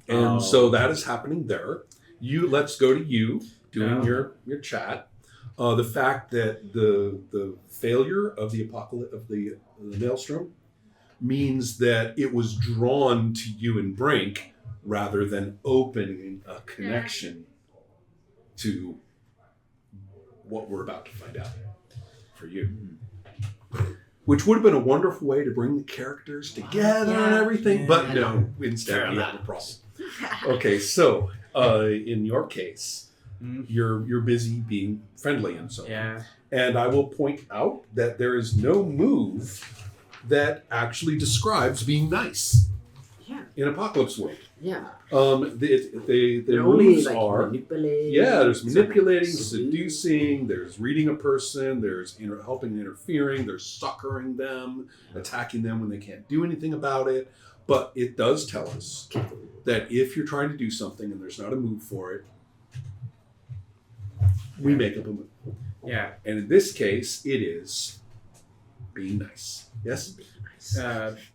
And so that is happening there. Let's go to you doing your chat. The fact that the failure of the apocalypse of the maelstrom means that it was drawn to you and Brink rather than opening a connection to what we're about to find out for you. Which would have been a wonderful way to bring the characters together and everything, but no, instead we have a problem. Okay, so in your case, you're busy being friendly and so on. And I will point out that there is no move that actually describes being nice in Apocalypse World. Yeah. The only moves like are manipulating. there's manipulating, seducing, there's reading a person, there's helping interfering, there's succoring them, attacking them when they can't do anything about it. But it does tell us that if you're trying to do something and there's not a move for it, we make up a move. Yeah. And in this case, it is being nice. Yes?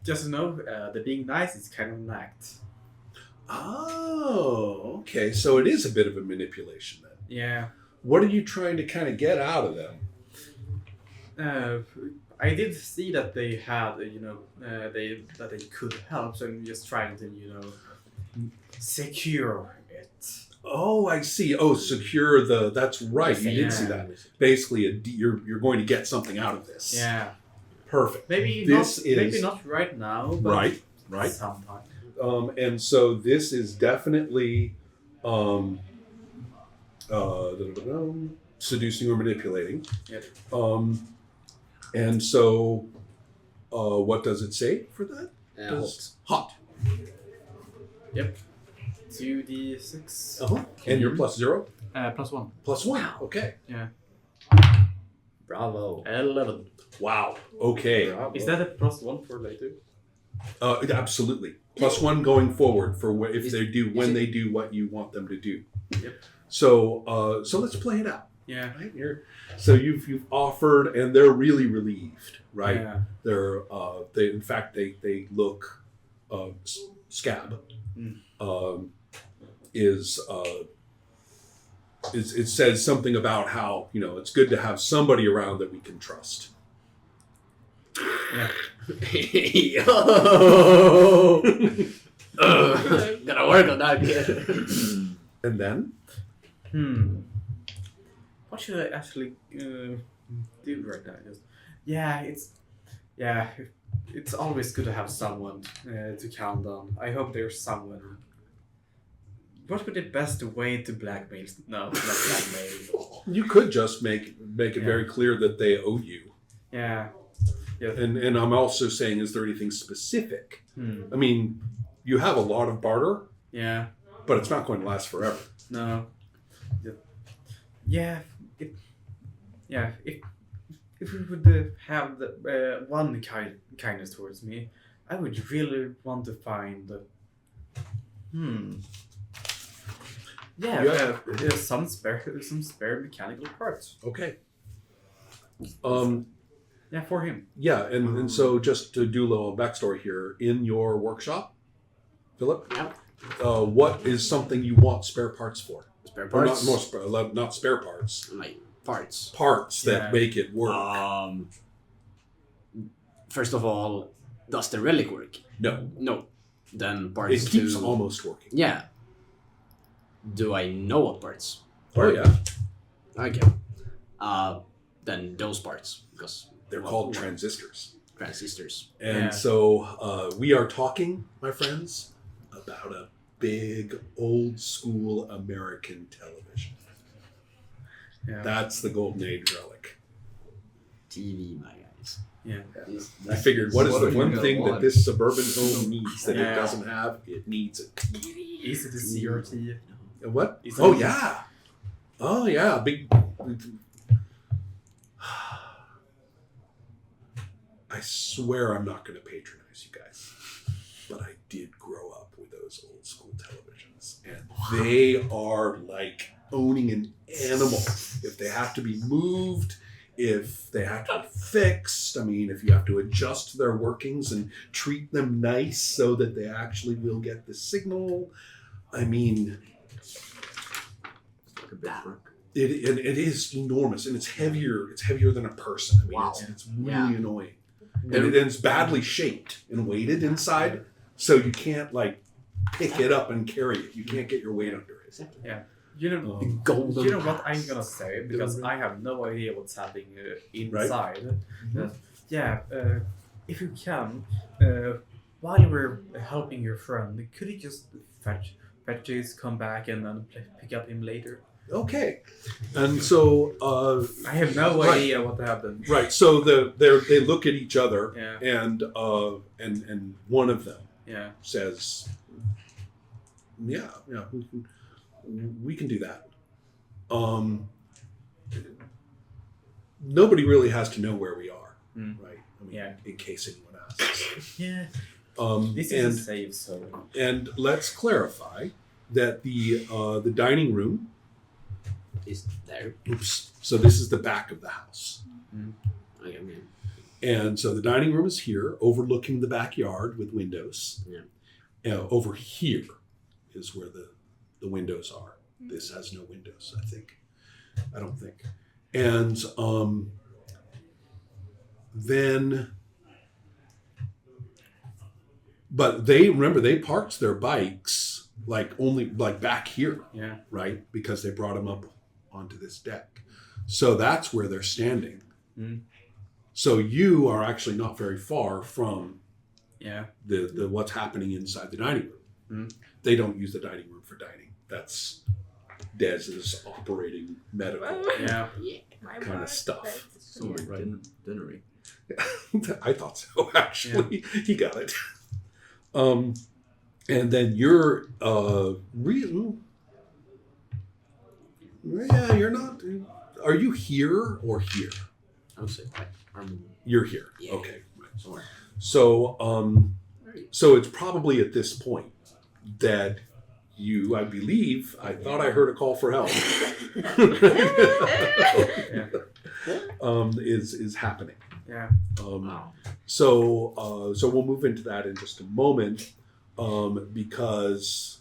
Just to know, the being nice is kind of an act. Oh, okay. So it is a bit of a manipulation then. Yeah. What are you trying to kind of get out of them? I did see that they had, that they could help, so I'm just trying to, secure it. Oh, I see. Oh, secure that's right. You did see that. Basically, you're going to get something out of this. Yeah. Perfect. Maybe not right now, but right. sometime. And so this is definitely seducing or manipulating. Yep. And so what does it say for that? Hot. Yep. 2d6. Uh-huh. And you're +0? +1. +1. Okay. Yeah. Bravo. 11. Wow. Okay. Bravo. Is that a +1 for later? Absolutely. +1 going forward for when they do what you want them to do. Yep. So let's play it out. Yeah. Right here. So you've offered, and they're really relieved, right? Yeah. They're in fact they look Scab it says something about how it's good to have somebody around that we can trust. Yeah. Yo! Gotta work on that kid. And then? What should I actually do right now? It's always good to have someone to count on. I hope there's someone. What would be the best way to blackmail? No, not blackmail. You could just make it very clear that they owe you. Yeah. Yeah. And I'm also saying, is there anything specific? I mean, you have a lot of barter. Yeah. But it's not going to last forever. No. Yeah. If we would have the one kindness towards me, I would really want to find. Some spare mechanical parts. Okay. Yeah, for him. Yeah, and so just to do a little backstory here, in your workshop, Philip, what is something you want spare parts for? Spare parts? Not spare parts. Like parts. Parts that make it work. First of all, does the relic work? No. Then parts it keeps almost working. Yeah. Do I know what parts? Oh, yeah. Okay. Then those parts, because they're called transistors. And so we are talking, my friends, about a big old school American television. Yeah. That's the Golden Age relic. TV, my guys. Yeah. I figured, what is the one thing that this suburban home needs that it doesn't have? It needs a TV. Easy to see your TV. What? Oh, yeah. Oh, yeah. Big. I swear I'm not going to patronize you guys, but I did grow up with those old school televisions, and they are like owning an animal. If they have to be moved, if they have to be fixed, I mean, if you have to adjust their workings and treat them nice so that they actually will get the signal, I mean, It's like a big brick. it is enormous, and it's heavier. It's heavier than a person. I mean, Wow. it's really Yeah. annoying, and it's badly shaped and weighted inside, so you can't like pick it up and carry it. You can't get your weight under it. Exactly. You know, Golden you know what I'm pass. gonna say because I have no idea what's happening Right. inside. Mhm. If you can, while you were helping your friend, could you just fetch his, come back, and then pick up him later? Okay, and so I have no Right. idea what happened. right, so they look at each other, Yeah, and one of them yeah, says, "Yeah, we can do that." Nobody really has to know where we are, Mm. right? I mean, Yeah. in case anyone asks. yeah. This And is a safe zone. and let's clarify that the dining room. Is there? Oops. So this is the back of the house. I mean, And so the dining room is here, overlooking the backyard with windows. Yeah. Over here is where the windows are. This has no windows, I think. I don't think. And then, but they parked their bikes only back here, Yeah. right? Because they brought them up onto this deck. So that's where they're standing. Mm. So you are actually not very far from Yeah. the what's happening inside the dining room. Mm. They don't use the dining room for dining. That's Dez's operating medical Yeah. kind of stuff. so like Right. dinnery. I thought so, actually. He got it. And then you're you're not. Are you here or here? I would say like You're here. Yeah. Okay. somewhere. So so it's probably at this point that you, I believe, I thought I heard a call for help. Is happening. Yeah. Wow. So we'll move into that in just a moment, because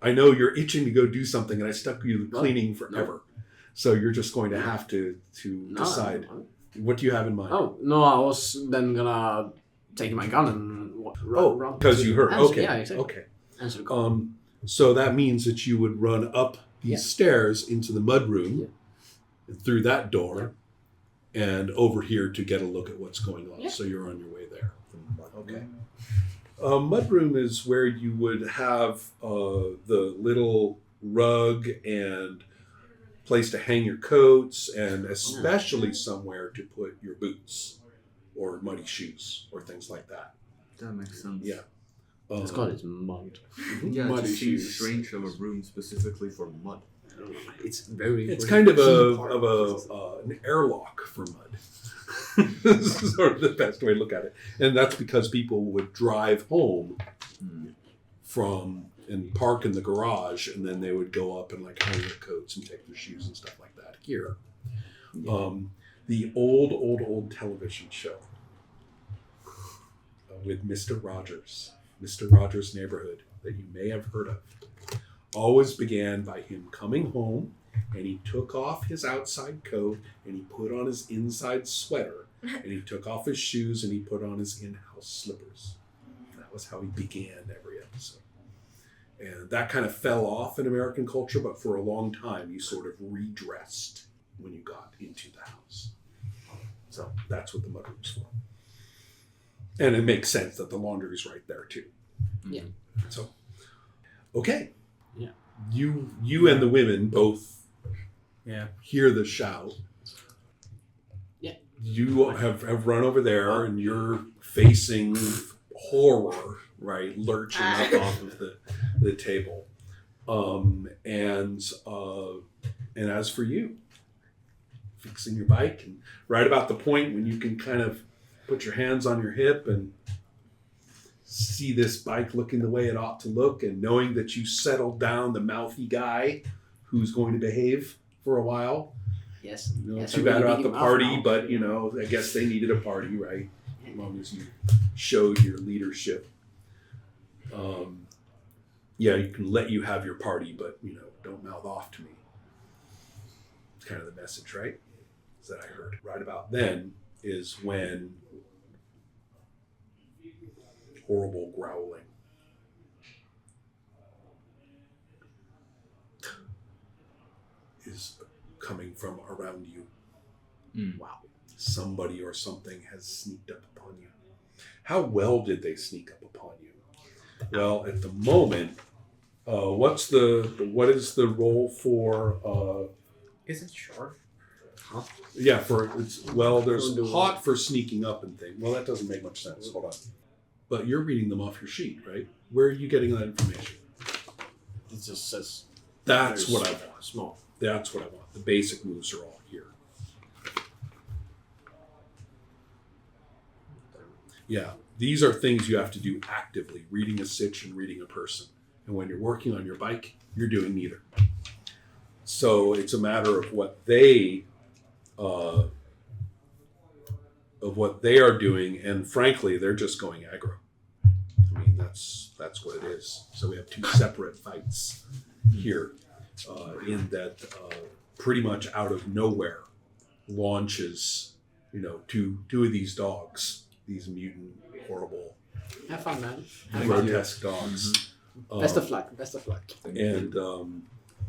I know you're itching to go do something, and I stuck you cleaning forever. So you're just going to have to No, decide. What do you have in mind? Oh no, I was then gonna take my gun and run. because to you heard. answer- Okay. Yeah, exactly. Okay. Answer the call. So that means that you would run up these Yeah. stairs into the mudroom, through that door, and over here to get a look at what's going on. Yeah. So you're on your way there. Okay. Mudroom is where you would have the little rug and place to hang your coats, and especially somewhere to put your boots or muddy shoes or things like that. That makes sense. Yeah. It's called it's mud. Yeah, Muddy it seems shoes. strange to have a room specifically for mud. I don't know. It's very. It's very kind of key part an airlock for mud. This is sort of the best way to look at it, and that's because people would drive home from and park in the garage, and then they would go up and hang their coats and take their shoes and stuff like that. Here, the old television show with Mr. Rogers' Neighborhood, that you may have heard of, always began by him coming home, and he took off his outside coat and he put on his inside sweater, and he took off his shoes and he put on his in-house slippers. That was how he began every episode. And that kind of fell off in American culture, but for a long time you sort of redressed when you got into the house. So that's what the mudroom's for. And it makes sense that the laundry's right there too. Yeah. So, okay. Yeah. You and the women both hear the shout. Yeah. You have run over there, and you're facing horror, right? Lurching up off of the table. And as for you, fixing your bike, and right about the point when you can kind of put your hands on your hip and see this bike looking the way it ought to look, and knowing that you settled down the mouthy guy who's going to behave for a while. Yes. Yes, Too I bad really about big the mouth party, now. but I guess they needed a party, right? As long as you showed your leadership. you can let you have your party, but don't mouth off to me. It's kind of the message, right? That I heard. Right about then is when horrible growling is coming from around you. Wow. Somebody or something has sneaked up upon you. How well did they sneak up upon you? Well, at the moment, what is the role for? Is it sharp? Yeah, there's hot for sneaking up and things. Well, that doesn't make much sense. Hold on. But you're reading them off your sheet, right? Where are you getting that information? It just says That's what I want. small. That's what I want. The basic moves are all here. Yeah, these are things you have to do actively, reading a sitch and reading a person. And when you're working on your bike, you're doing neither. So it's a matter of what they are doing, and frankly, they're just going aggro. I mean, that's what it is. So we have two separate fights here, in that pretty much out of nowhere launches, two of these dogs, these mutant, horrible, Have fun, man. grotesque dogs. Best of luck. Best of luck. And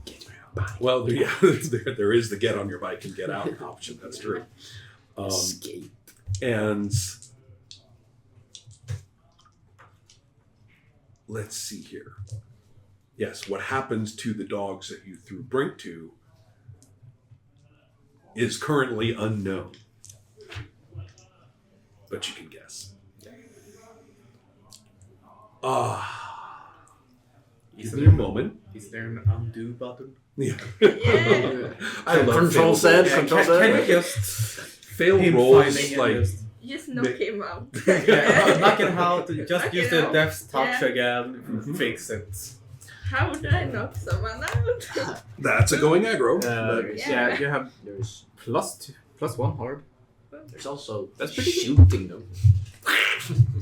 Get your bike. well, there is the get on your bike and get out option. That's true. Escape. And let's see here. Yes, what happens to the dogs that you threw Brink to is currently unknown. But you can guess. Is there a moment? Is there an undo button? Yeah. Yeah. I love Control fail said. rolls. Control Can said. we just Fail him rolls finding and like just- Just knock him out. knock him out, just Knock use him the out. death's touch Yeah. again, Mhm. fix it. How do I knock someone out? that's a going aggro. Yeah, you have There's +1 hard. there's also That's pretty good. shooting them.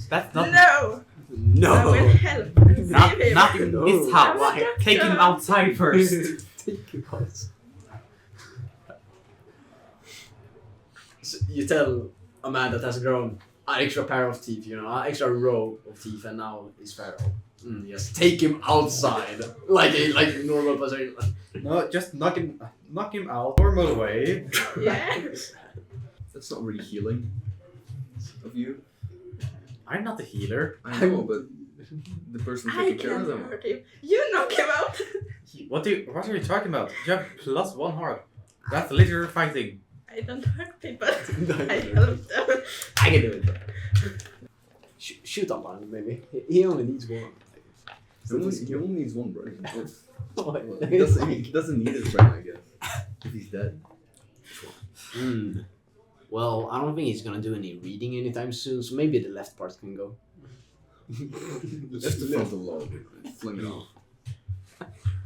That's not No! No. I will help and save him. not No. it's how. Why? Take him outside first. Take it out. So you tell a man that has grown an extra pair of teeth, an extra row of teeth, and now he's feral. Yes, take him outside, like normal person. No, just knock him out normal way. Yeah. That's not really healing of you. I'm not the healer. I know, but the person I taking care can't of them. hurt him. You knock him out. What are you talking about? You have +1 hard. That's literally fighting. I don't hurt people. I help them. I can do it. Shoot on one, maybe. He only needs one. He only needs one brain. Oh, He doesn't need his brain, I guess. If he's dead. Well, I don't think he's gonna do any reading anytime soon, so maybe the left part can go. That's the frontal lobe. Fling it off.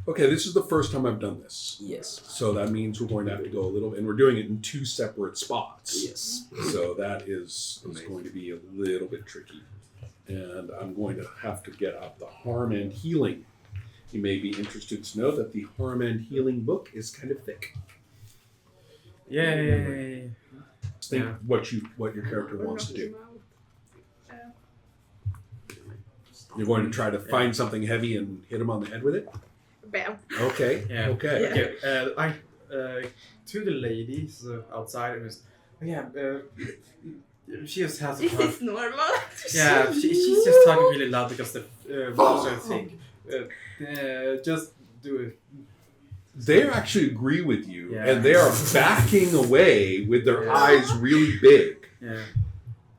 Okay, this is the first time I've done this. Yes. So that means we're going to have to go a little, and we're doing it in two separate spots. Yes. So that is going to be a little bit tricky. And I'm going to have to get out the Harm and Healing. You may be interested to know that the Harm and Healing book is kind of thick. Yay! Think Yeah. what your character Or wants to knock do. him out. You're going to try to find something heavy and hit him on the head with it? Bam. Okay. Yeah. Okay. Yeah. Okay. I to the ladies outside. It was she just has. This is normal. Yeah, she's just talking really loud because the monster thing. Just do it. They actually agree with you, Yeah. and they are backing away with their Yeah. eyes really big, Yeah,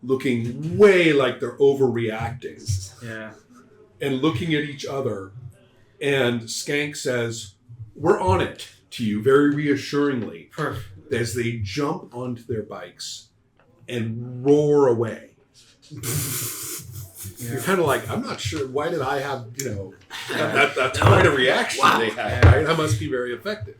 looking way like they're overreacting, yeah. and looking at each other. And Skank says, "We're on it," to you very reassuringly Perfect. as they jump onto their bikes and roar away. You're kind of like, I'm not sure. Why did I have, that's quite a reaction Wow. they had, Yeah. right? That must be very effective.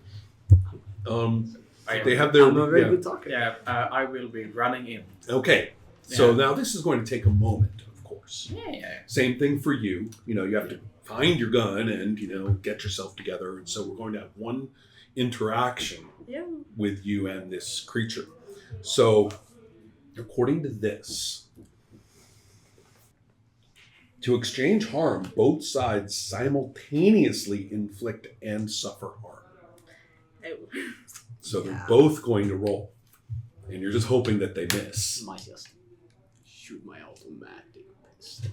They have I'm a their, very yeah. good talker. Yeah, I will be running in. Okay. So Yeah. now this is going to take a moment, of course. Yeah. Same thing for you. You have to find your gun and, get yourself together. And so we're going to have one interaction Yeah. with you and this creature. So, according to this, to exchange harm, both sides simultaneously inflict and suffer harm. Oh. So they're Yeah. both going to roll. And you're just hoping that they miss. Might just shoot my automatic pistol.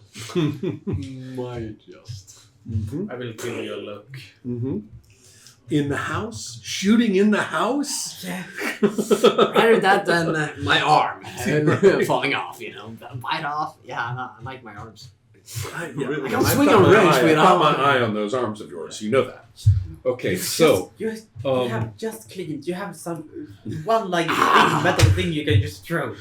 Might just. Mm-hmm. I will give you a look. Mm-hmm. In the house? Shooting in the house? Yeah. Rather that than my arm falling off, Bite off. Yeah, no, I like my arms. I can swing a wrench I without- got my eye on those arms of yours. You know that. Okay, so You um, have just cleaned. You have some one like big metal thing you can just throw.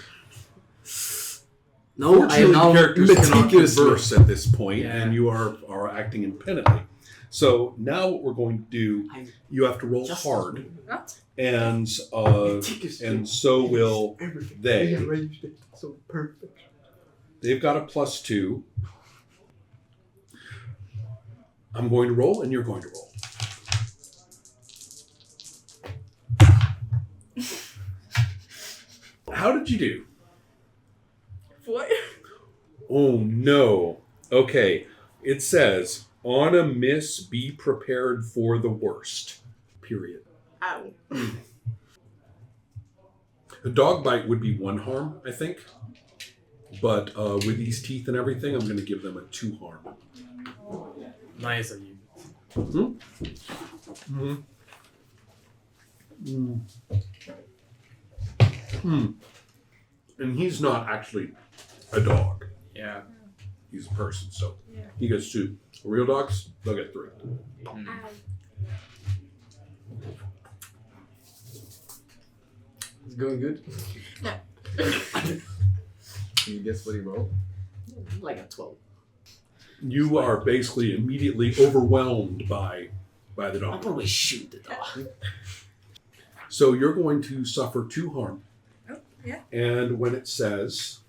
No, I fortunately am the now characters cannot meticulously. converse at this point, Yeah. and you are acting independently. So now what we're going to do, I'm you have to roll just- hard, What? and so will they. arranged it so perfect. They've got a +2. I'm going to roll, and you're going to roll. How did you do? 4. Oh no. Okay. It says, on a miss, be prepared for the worst. Period. Ow. A dog bite would be 1 harm, I think. But with these teeth and everything, I'm going to give them a 2 harm. Nice of you. Mm-hmm. And he's not actually a dog. Yeah. He's a person, so Yeah. he gets 2. Real dogs, they'll get 3. Ow. It's going good. Can you guess what he rolled? Like a 12. You are basically immediately overwhelmed by the I'll dog. probably shoot the dog. So you're going to suffer 2 harm. Oh, yeah. And when it says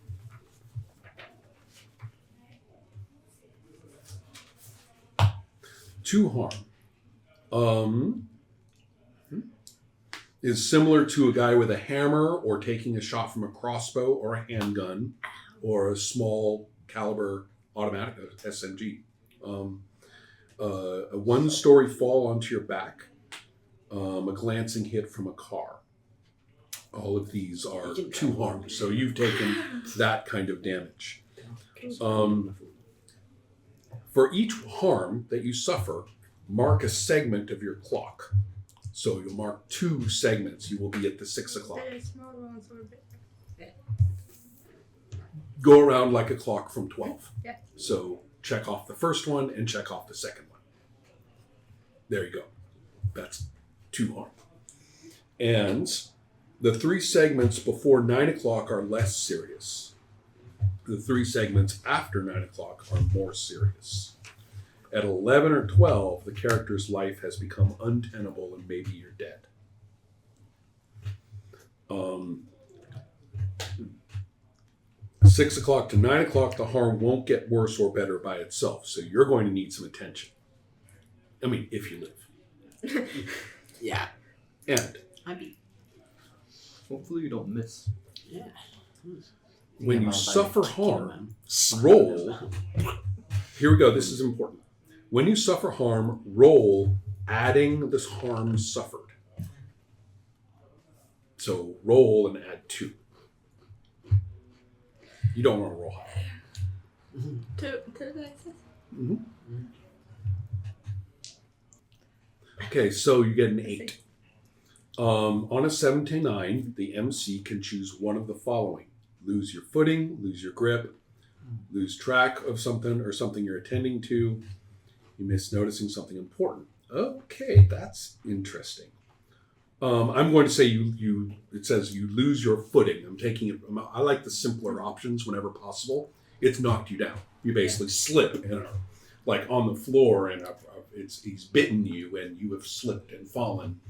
two harm, is similar to a guy with a hammer or taking a shot from a crossbow or a handgun or a small caliber automatic SMG. A 1-story fall onto your back, a glancing hit from a car. All of these are 2 harm, so you've taken that kind of damage. For each harm that you suffer, mark a segment of your clock. So you'll mark 2 segments. You will be at the 6 o'clock. The small ones were big. Go around like a clock from 12. Yeah. So check off the first one and check off the second one. There you go. That's 2 harm. And the 3 segments before 9 o'clock are less serious. The 3 segments after 9 o'clock are more serious. At 11 or 12, the character's life has become untenable and maybe you're dead. 6 o'clock to 9 o'clock, the harm won't get worse or better by itself, so you're going to need some attention. I mean, if you live. Yeah. And I mean, Hopefully you don't miss. yeah. when you Yeah, suffer like, harm, man. roll. Here we go, this is important. When you suffer harm, roll adding this harm suffered. So roll and add 2. You don't want to roll high. 2 dice. Okay, so you get an 8. On a 7 to 9, the MC can choose one of the following. Lose your footing, lose your grip, lose track of something or something you're attending to. You miss noticing something important. Okay, that's interesting. I'm going to say you. It says you lose your footing. I'm taking it. I like the simpler options whenever possible. It's knocked you down. You basically slip and are like on the floor, and he's bitten you, and you have slipped and fallen,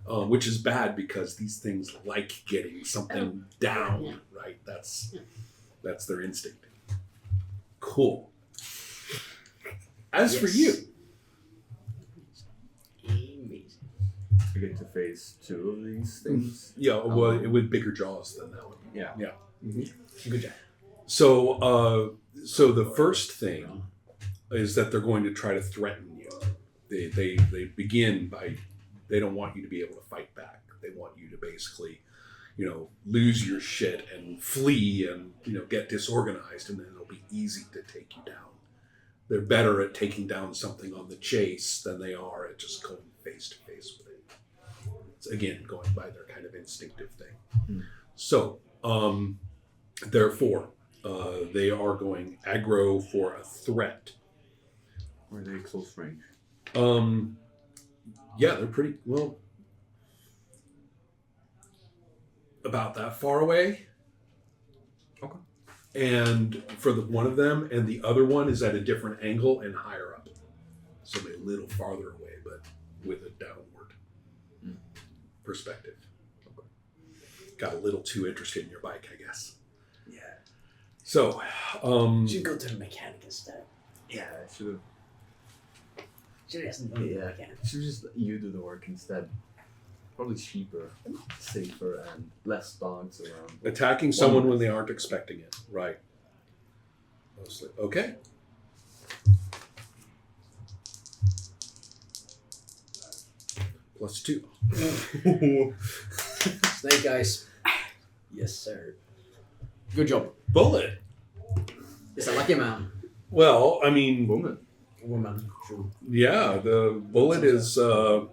which is bad because these things like getting something down. Yeah. Right? That's their instinct. Cool. As for you, Amazing. I get to face 2 of these things. yeah, well, with bigger jaws than that one. Yeah. Yeah. Good job. So, so the first thing is that they're going to try to threaten you. They begin by, they don't want you to be able to fight back. They want you to basically, lose your shit and flee and, get disorganized, and then it'll be easy to take you down. They're better at taking down something on the chase than they are at just going face to face with it. It's, again, going by their kind of instinctive thing. So, therefore, they are going aggro for a threat. Or are they close range? Yeah, they're pretty well about that far away. Okay. And for the one of them, and the other one is at a different angle and higher up, so a little farther away, but with a downward perspective. Okay. Got a little too interested in your bike, I guess. Yeah. So, Should go to the mechanic instead. Yeah, I should have. Should have done the mechanic. Should just let you do the work instead. Probably cheaper, safer, and less dogs around. attacking someone when they aren't expecting it, right? Mostly. Okay. +2. Snake eyes. Yes, sir. Good job. Bullet. It's a lucky man. Well, I mean, Woman. Woman. True. yeah, the bullet is on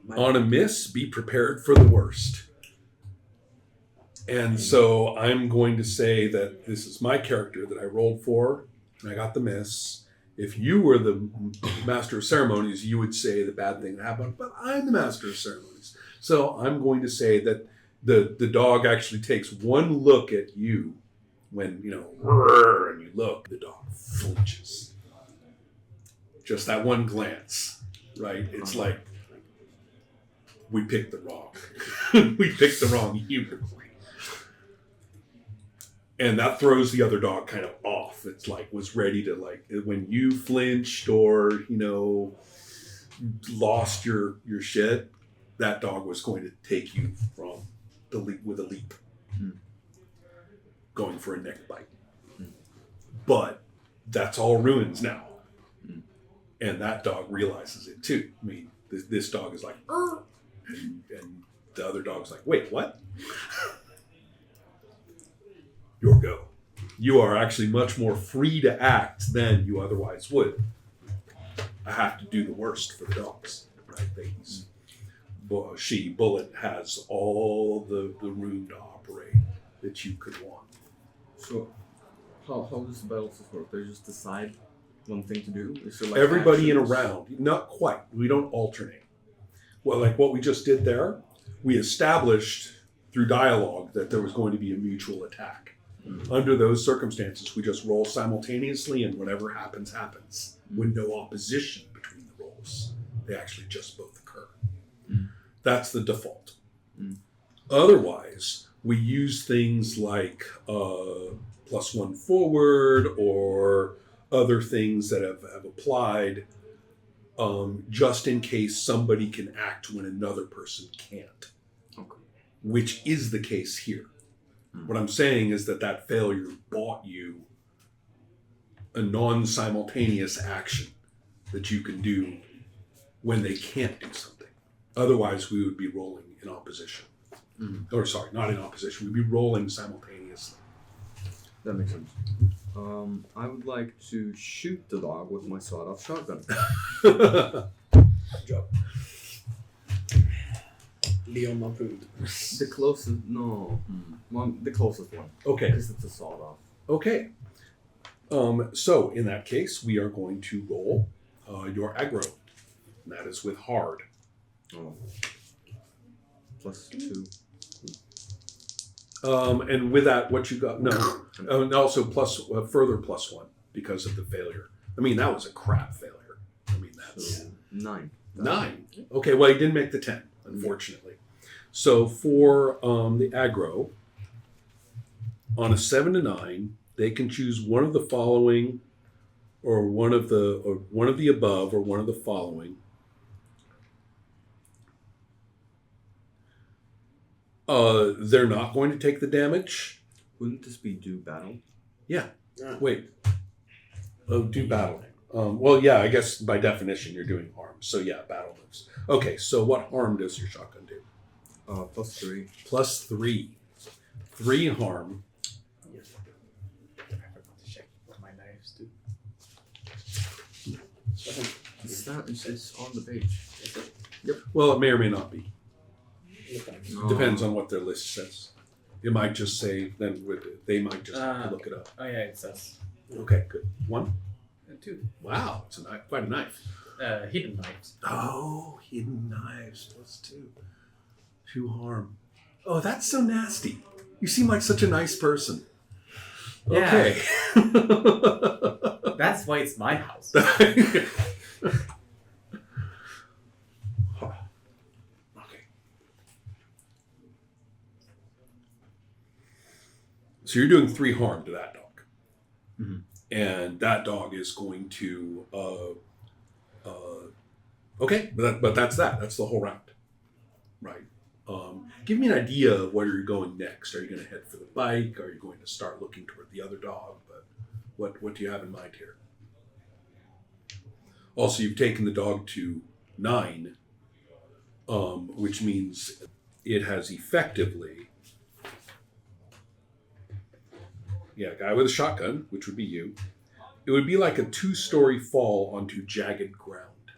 a miss. Be prepared for the worst. And so I'm going to say that this is my character that I rolled for, and I got the miss. If you were the master of ceremonies, you would say the bad thing happened, but I'm the master of ceremonies. So I'm going to say that the dog actually takes one look at you when, "Rrr," and you look, the dog flinches. Just that one glance, right? It's like, we picked the wrong. We picked the wrong human. And that throws the other dog kind of off. It's like, was ready to, like, when you flinched or, lost your shit, that dog was going to take you from the leap with a leap. Going for a neck bite. But that's all ruins now. And that dog realizes it too. I mean, this dog is like, and the other dog's like, wait, what? Your go. You are actually much more free to act than you otherwise would. I have to do the worst for the dogs, right? Bullet has all the room to operate that you could want. So, how does the battle system work? They just decide one thing to do? Is there, like, Everybody in a actions? round, not quite. We don't alternate. Well, like what we just did there, we established through dialogue that there was going to be a mutual attack. Under those circumstances, we just roll simultaneously, and whatever happens, happens, with no opposition between the rolls. They actually just both occur. That's the default. Otherwise, we use things like +1 forward or other things that have applied just in case somebody can act when another person can't. Okay. Which is the case here. What I'm saying is that failure bought you a non-simultaneous action that you can do when they can't do something. Otherwise, we would be rolling in opposition. Or sorry, not in opposition. We'd be rolling simultaneously. That makes sense. I would like to shoot the dog with my sawed-off shotgun. Good job. Leon approved. The closest, no, the closest one. Okay. Because it's a sawed-off. Okay. So in that case, we are going to roll your aggro. And that is with hard. Oh. +2. And with that, what you got? No. And also further +1 because of the failure. I mean, that was a crap failure. I mean, that's... So, 9. 9. Okay, well, he didn't make the 10, unfortunately. So for the aggro, on a 7 to 9, they can choose one of the following or one of the above, or one of the following. They're not going to take the damage. Wouldn't this be do battle? Wait. Oh, do battle. Well, yeah, I guess by definition you're doing harm. So yeah, battle moves. Okay, so what harm does your shotgun do? +3. Plus 3. 3 harm. I forgot to check what my knives do. Is this on the page? Well, it may or may not be. Oh. Depends on what their list says. It might just say, they might just have to look it up. Oh yeah, it says Okay, good. 1. 2. Wow, it's quite a knife. Hidden knives. Oh, hidden knives. Plus 2. 2 harm. Oh, that's so nasty. You seem like such a nice person. Yeah. Okay. That's why it's my house. Okay. So you're doing 3 harm to that dog. Mhm. And that dog is going to okay, but that's that. That's the whole round. Right. Give me an idea of where you're going next. Are you going to head for the bike? Are you going to start looking toward the other dog? But what do you have in mind here? Also, you've taken the dog to 9, which means it has effectively, a guy with a shotgun, which would be you. It would be like a 2-story fall onto jagged ground.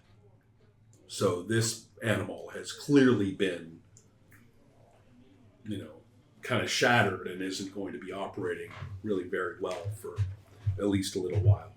So this animal has clearly been, kind of shattered and isn't going to be operating really very well for at least a little while.